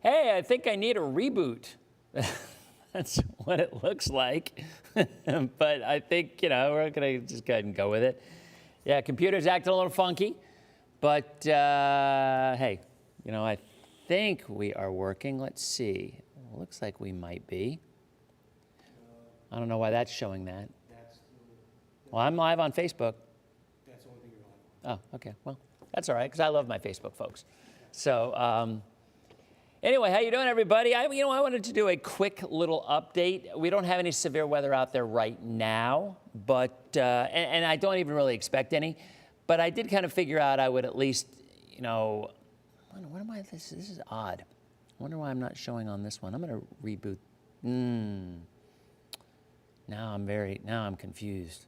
hey, I think I need a reboot. That's what it looks like. But I think, we're going to just go ahead and go with it. Yeah, computer's acting a little funky. But, hey, I think we are working. Let's see. Looks like we might be. I don't know why that's showing that. Well, I'm live on Facebook. That's the only thing you're live on. Oh, okay. Well, that's all right, because I love my Facebook folks. So, anyway, how you doing, everybody? I wanted to do a quick little update. We don't have any severe weather out there right now, but and I don't even really expect any. But I did kind of figure out I would at least, what am I? This is odd. I wonder why I'm not showing on this one. I'm going to reboot. Now I'm confused.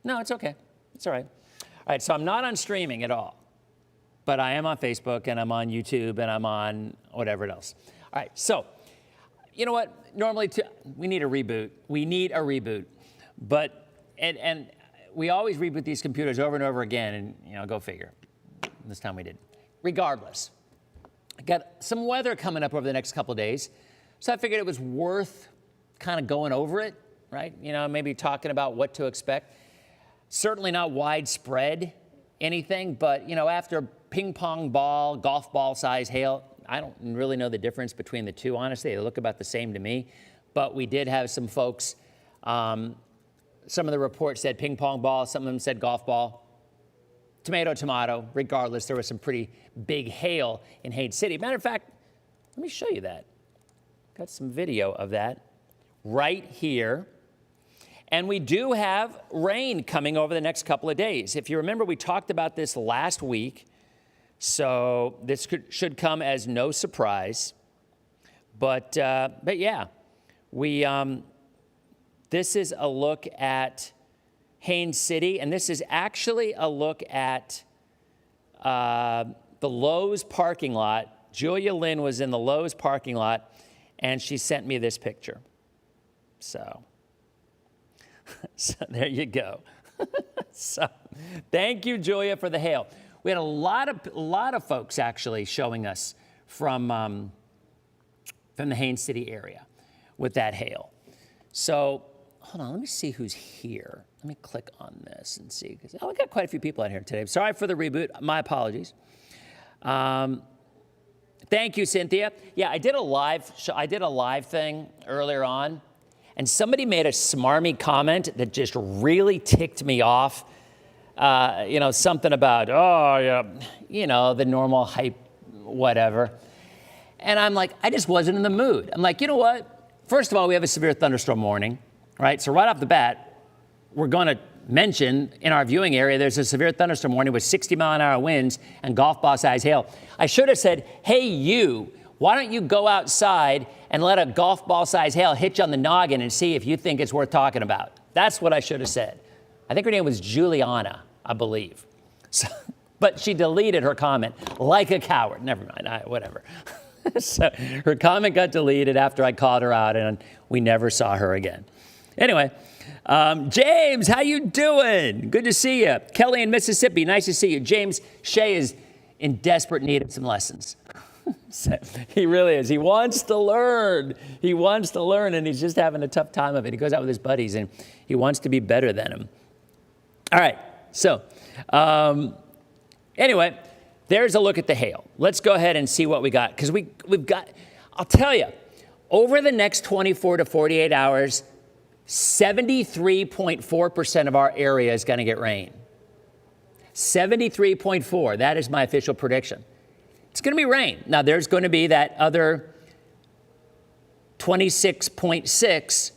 No, it's okay. It's all right. All right, so I'm not on streaming at all. But I am on Facebook, and I'm on YouTube, and I'm on whatever else. All right, so you know what? Normally, we need a reboot. We need a reboot. But, and we always reboot these computers over and over again, and, go figure. This time we did. Regardless, I got some weather coming up over the next couple of days, so I figured it was worth kind of going over it, right? Maybe talking about what to expect. Certainly not widespread anything, but, after ping pong ball, golf ball size hail, I don't really know the difference between the two, honestly. They look about the same to me. But we did have some folks, some of the reports said ping pong ball, some of them said golf ball. Tomato, tomato, regardless, there was some pretty big hail in Haines City. Matter of fact, let me show you that. Got some video of that right here. And we do have rain coming over the next couple of days. If you remember, we talked about this last week. So this should come as no surprise. But yeah, this is a look at Haines City. And this is actually a look at the Lowe's parking lot. Julia Lynn was in the Lowe's parking lot, and she sent me this picture. So there you go. So thank you, Julia, for the hail. We had a lot of folks actually showing us from the Haines City area with that hail. So hold on, let me see who's here. Let me click on this and see. We got quite a few people out here today. Sorry for the reboot. My apologies. Thank you, Cynthia. Yeah, I did a live thing earlier on. And somebody made a smarmy comment that just really ticked me off. Something about, the normal hype, whatever. And I'm like, I just wasn't in the mood. I'm like, you know what? First of all, we have a severe thunderstorm warning, right? So right off the bat, we're going to mention in our viewing area, there's a severe thunderstorm warning with 60-mile-an-hour winds and golf ball size hail. I should have said, hey, you. Why don't you go outside and let a golf ball size hail hit you on the noggin and see if you think it's worth talking about? That's what I should have said. I think her name was Juliana, I believe. So, but she deleted her comment like a coward. Never mind, whatever. So her comment got deleted after I called her out, and we never saw her again. Anyway, James, how you doing? Good to see you. Kelly in Mississippi, nice to see you. James Shea is in desperate need of some lessons. So he really is. He wants to learn. He wants to learn, and he's just having a tough time of it. He goes out with his buddies, and he wants to be better than him. All right. So anyway, there's a look at the hail. Let's go ahead and see what we got, because we've got, I'll tell you, over the next 24 to 48 hours, 73.4% of our area is going to get rain. 73.4. That is my official prediction. It's going to be rain. Now, there's going to be that other 26.6,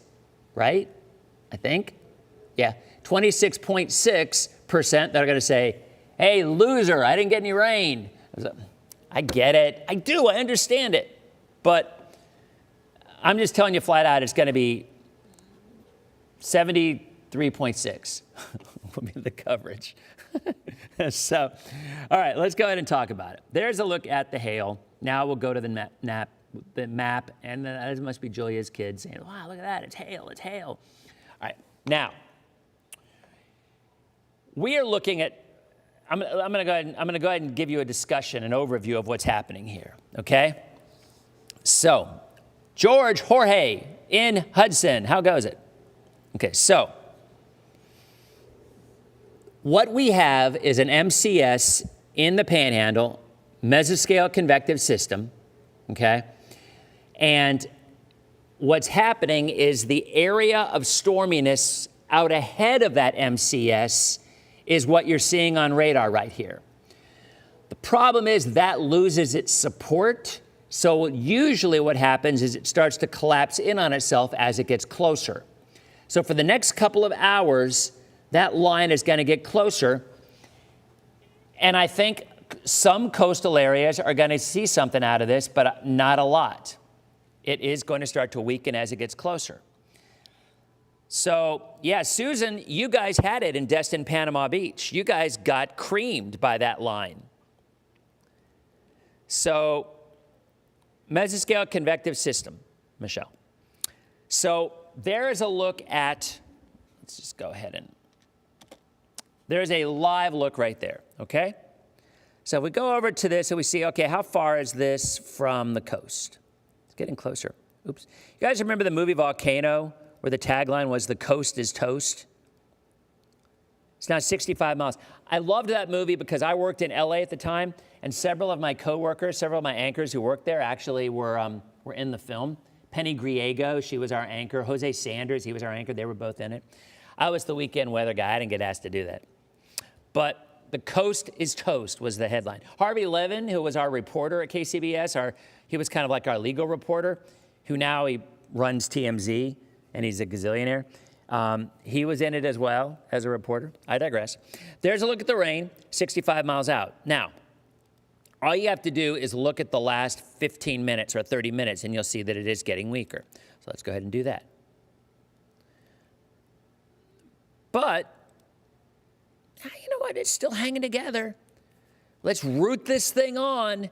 right? I think. Yeah, 26.6% that are going to say, hey, loser, I didn't get any rain. I get it. I do. I understand it. But I'm just telling you flat out, it's going to be 73.6 will be the coverage. So, all right, let's go ahead and talk about it. There's a look at the hail. Now we'll go to the map, and that must be Julia's kid saying, wow, look at that, it's hail, it's hail. All right, now, we are looking at I'm going to go ahead and give you a discussion, an overview of what's happening here, okay? So, George Jorge in Hudson, how goes it? Okay, so what we have is an MCS in the Panhandle, mesoscale convective system, okay? And what's happening is the area of storminess out ahead of that MCS is what you're seeing on radar right here. The problem is that loses its support. So usually what happens is it starts to collapse in on itself as it gets closer. So for the next couple of hours, that line is going to get closer. And I think some coastal areas are going to see something out of this, but not a lot. It is going to start to weaken as it gets closer. So, yeah, Susan, you guys had it in Destin, Panama Beach. You guys got creamed by that line. So, mesoscale convective system, Michelle. So, there is a look at, let's just go ahead and, there's a live look right there, okay? So, if we go over to this and we see, okay, how far is this from the coast? It's getting closer. Oops. You guys remember the movie Volcano, where the tagline was, "The coast is toast"? It's now 65 miles. I loved that movie because I worked in LA at the time, and several of my coworkers, several of my anchors who worked there actually were in the film. Penny Griego, she was our anchor. Jose Sanders, he was our anchor. They were both in it. I was the weekend weather guy. I didn't get asked to do that. But "The coast is toast" was the headline. Harvey Levin, who was our reporter at KCBS, he was kind of like our legal reporter, who now he runs TMZ, and he's a gazillionaire. He was in it as well as a reporter. I digress. There's a look at the rain, 65 miles out. Now, all you have to do is look at the last 15 minutes or 30 minutes, and you'll see that it is getting weaker. So let's go ahead and do that. But, you know what? It's still hanging together. Let's root this thing on,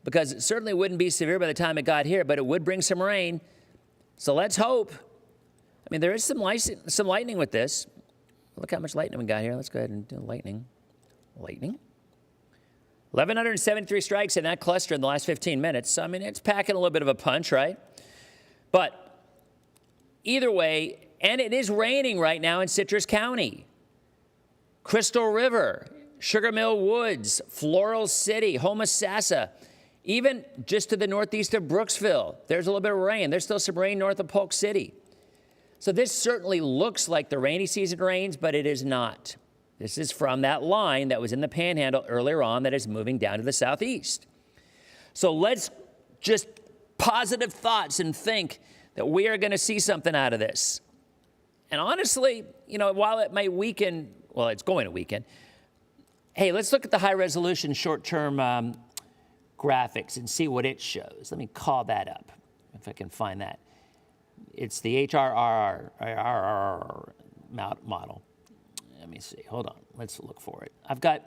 because it certainly wouldn't be severe by the time it got here, but it would bring some rain. So let's hope. I mean, there is some lightning with this. Look how much lightning we got here. Let's go ahead and do lightning. Lightning. 1,173 strikes in that cluster in the last 15 minutes. So, I mean, it's packing a little bit of a punch, right? But either way, and it is raining right now in Citrus County. Crystal River, Sugar Mill Woods, Floral City, Homosassa, even just to the northeast of Brooksville, there's a little bit of rain. There's still some rain north of Polk City. So this certainly looks like the rainy season rains, but it is not. This is from that line that was in the Panhandle earlier on that is moving down to the southeast. So let's just positive thoughts and think that we are going to see something out of this. And honestly, you know, while it may weaken, well, it's going to weaken. Hey, let's look at the high resolution short-term graphics and see what it shows. Let me call that up if I can find that. It's the HRR model. Let me see. Hold on. Let's look for it.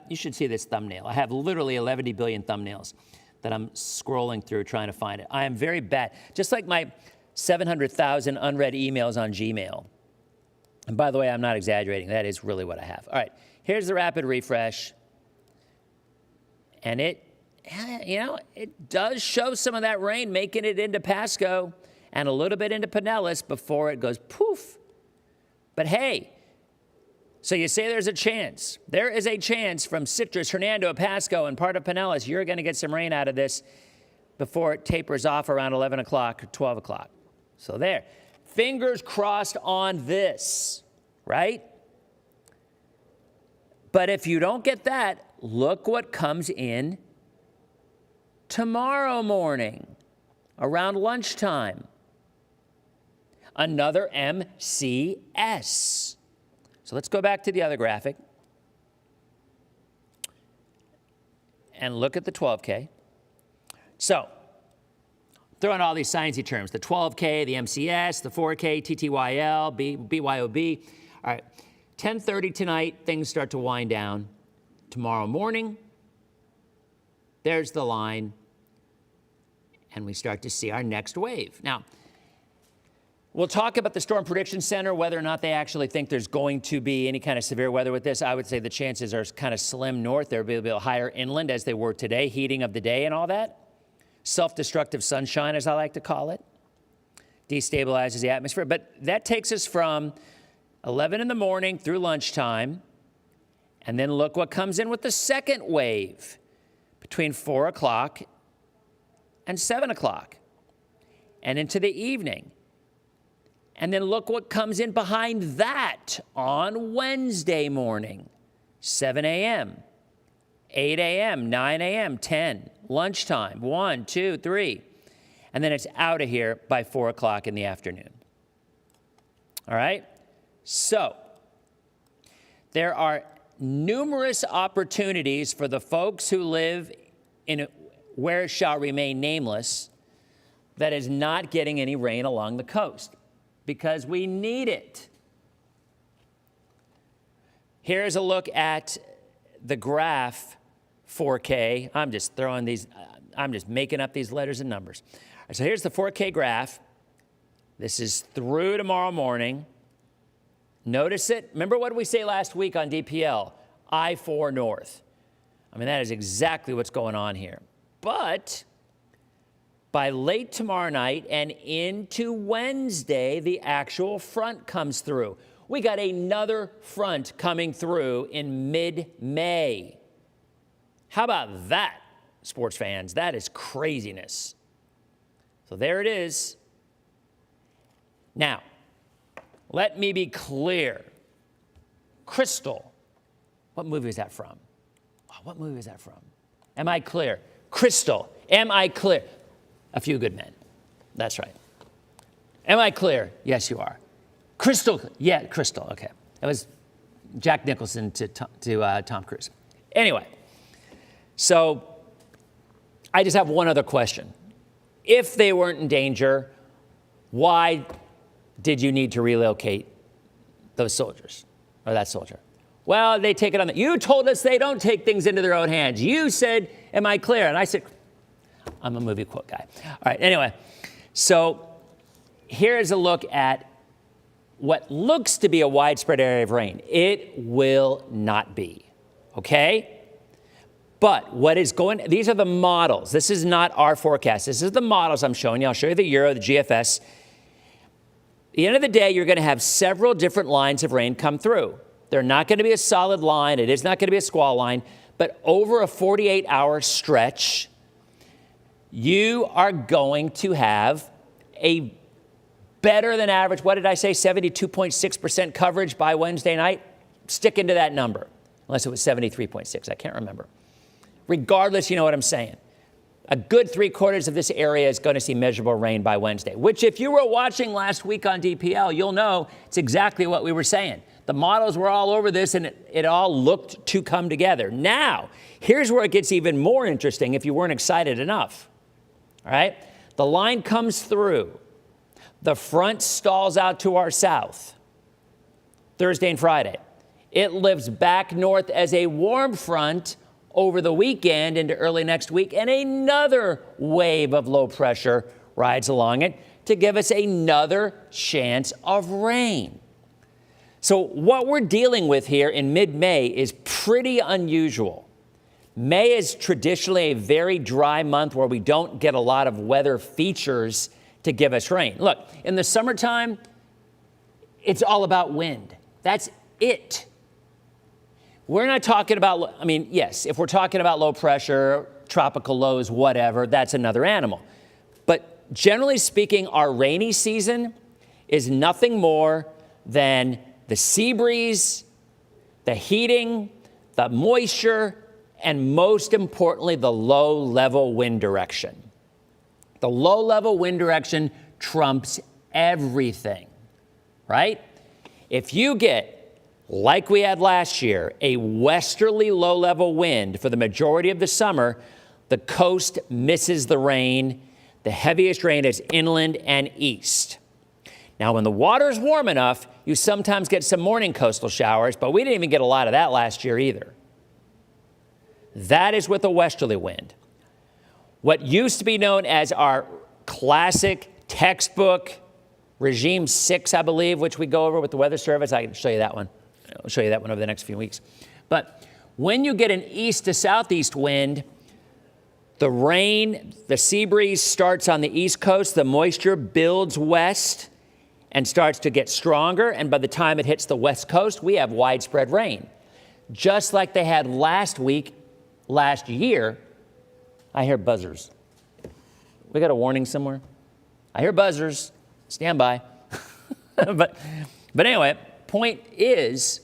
You should see this thumbnail. I have literally 11 billion thumbnails that I'm scrolling through trying to find it. I am very bad. Just like my 700,000 unread emails on Gmail. And by the way, I'm not exaggerating. That is really what I have. All right. Here's the rapid refresh. And it does show some of that rain making it into Pasco and a little bit into Pinellas before it goes poof. But hey, so you say there's a chance. There is a chance from Citrus, Hernando, Pasco, and part of Pinellas, you're going to get some rain out of this before it tapers off around 11 o'clock or 12 o'clock. So there. Fingers crossed on this, right? But if you don't get that, look what comes in tomorrow morning around lunchtime. Another MCS. So let's go back to the other graphic and look at the 12K. So throw in all these sciencey terms, the 12K, the MCS, the 4K, TTYL, BYOB. All right, 10:30 tonight, things start to wind down. Tomorrow morning, there's the line, and we start to see our next wave. Now, We'll talk about the Storm Prediction Center, whether or not they actually think there's going to be any kind of severe weather with this. I would say the chances are kind of slim north. They'll be a bit higher inland as they were today, heating of the day and all that. Self-destructive sunshine, as I like to call it, destabilizes the atmosphere. But that takes us from 11 in the morning through lunchtime. And then look what comes in with the second wave between 4 o'clock and 7 o'clock and into the evening. And then look what comes in behind that on Wednesday morning, 7 a.m., 8 a.m., 9 a.m., 10, lunchtime, 1, 2, 3. And then it's out of here by 4 o'clock in the afternoon. All right? So there are numerous opportunities for the folks who live in where it shall remain nameless that is not getting any rain along the coast because we need it. Here's a look at the graph 4K. I'm just making up these letters and numbers. All right, so here's the 4K graph. This is through tomorrow morning. Notice it. Remember what did we say last week on DPL? I-4 north. I mean, that is exactly what's going on here. But by late tomorrow night and into Wednesday, the actual front comes through. We got another front coming through in mid-May. How about that, sports fans? That is craziness. So there it is. Now, let me be clear. Crystal. What movie is that from? Oh, what movie is that from? Am I clear? Crystal. Am I clear? A Few Good Men. That's right. Am I clear? Yes, you are. Crystal. Yeah, Crystal. Okay. That was Jack Nicholson to Tom Cruise. Anyway, so I just have one other question. If they weren't in danger, why did you need to relocate those soldiers or that soldier? Well, they take it on. You told us they don't take things into their own hands. You said, am I clear? And I said, I'm a movie quote guy. All right, anyway, so here's a look at what looks to be a widespread area of rain. It will not be, okay? But what is going, these are the models. This is not our forecast. This is the models I'm showing you. I'll show you the Euro, the GFS. At the end of the day, you're going to have several different lines of rain come through. They're not going to be a solid line. It is not going to be a squall line. But over a 48-hour stretch, you are going to have a better than average, what did I say, 72.6% coverage by Wednesday night? Stick into that number, unless it was 73.6. I can't remember. Regardless, you know what I'm saying. A good 3/4 of this area is going to see measurable rain by Wednesday, which if you were watching last week on DPL, you'll know it's exactly what we were saying. The models were all over this, and it all looked to come together. Now, here's where it gets even more interesting if you weren't excited enough. All right? The line comes through. The front stalls out to our south Thursday and Friday. It lifts back north as a warm front over the weekend into early next week, and another wave of low pressure rides along it to give us another chance of rain. So what we're dealing with here in mid-May is pretty unusual. May is traditionally a very dry month where we don't get a lot of weather features to give us rain. Look, in the summertime, it's all about wind. That's it. We're not talking about, I mean, yes, if we're talking about low pressure, tropical lows, whatever, that's another animal. But generally speaking, our rainy season is nothing more than the sea breeze, the heating, the moisture, and most importantly, the low-level wind direction. The low-level wind direction trumps everything, right? If you get, like we had last year, a westerly low-level wind for the majority of the summer, the coast misses the rain. The heaviest rain is inland and east. Now, when the water is warm enough, you sometimes get some morning coastal showers, but we didn't even get a lot of that last year either. That is with a westerly wind. What used to be known as our classic textbook regime 6, I believe, which we go over with the Weather Service. I can show you that one. I'll show you that one over the next few weeks. But when you get an east to southeast wind, the rain, the sea breeze starts on the east coast, the moisture builds west and starts to get stronger, and by the time it hits the west coast, we have widespread rain. Just like they had last year. I hear buzzers. We got a warning somewhere? I hear buzzers. Stand by. but anyway, point is,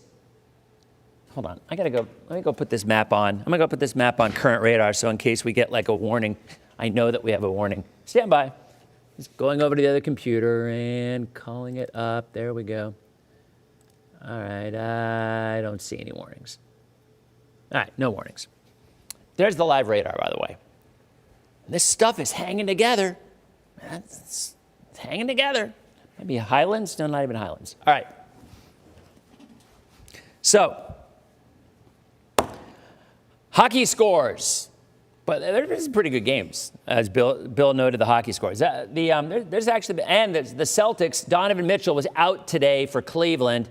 hold on. Let me go put this map on. I'm going to go put this map on current radar, so in case we get like a warning, I know that we have a warning. Stand by. Just going over to the other computer and calling it up. There we go. All right. I don't see any warnings. All right. No warnings. There's the live radar, by the way. This stuff is hanging together. It's hanging together. Maybe Highlands? No, not even Highlands. All right. So, hockey scores. But there's some pretty good games, as Bill noted the hockey scores. There's actually, and the Celtics, Donovan Mitchell was out today for Cleveland.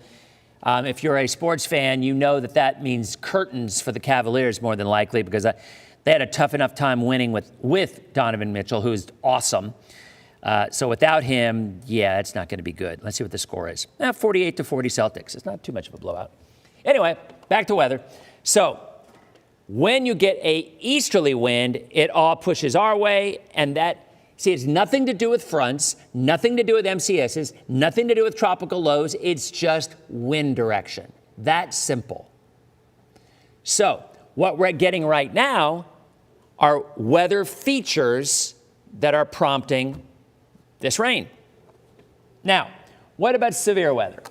If you're a sports fan, you know that means curtains for the Cavaliers more than likely, because they had a tough enough time winning with Donovan Mitchell, who's awesome. So without him, yeah, it's not going to be good. Let's see what the score is. 48-40 Celtics. It's not too much of a blowout. Anyway, back to weather. So when you get a easterly wind, it all pushes our way, and it's nothing to do with fronts, nothing to do with MCSs, nothing to do with tropical lows. It's just wind direction. That's simple. So what we're getting right now are weather features that are prompting this rain. Now, what about severe weather?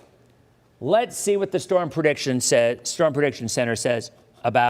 Let's see what the Storm Prediction Center says about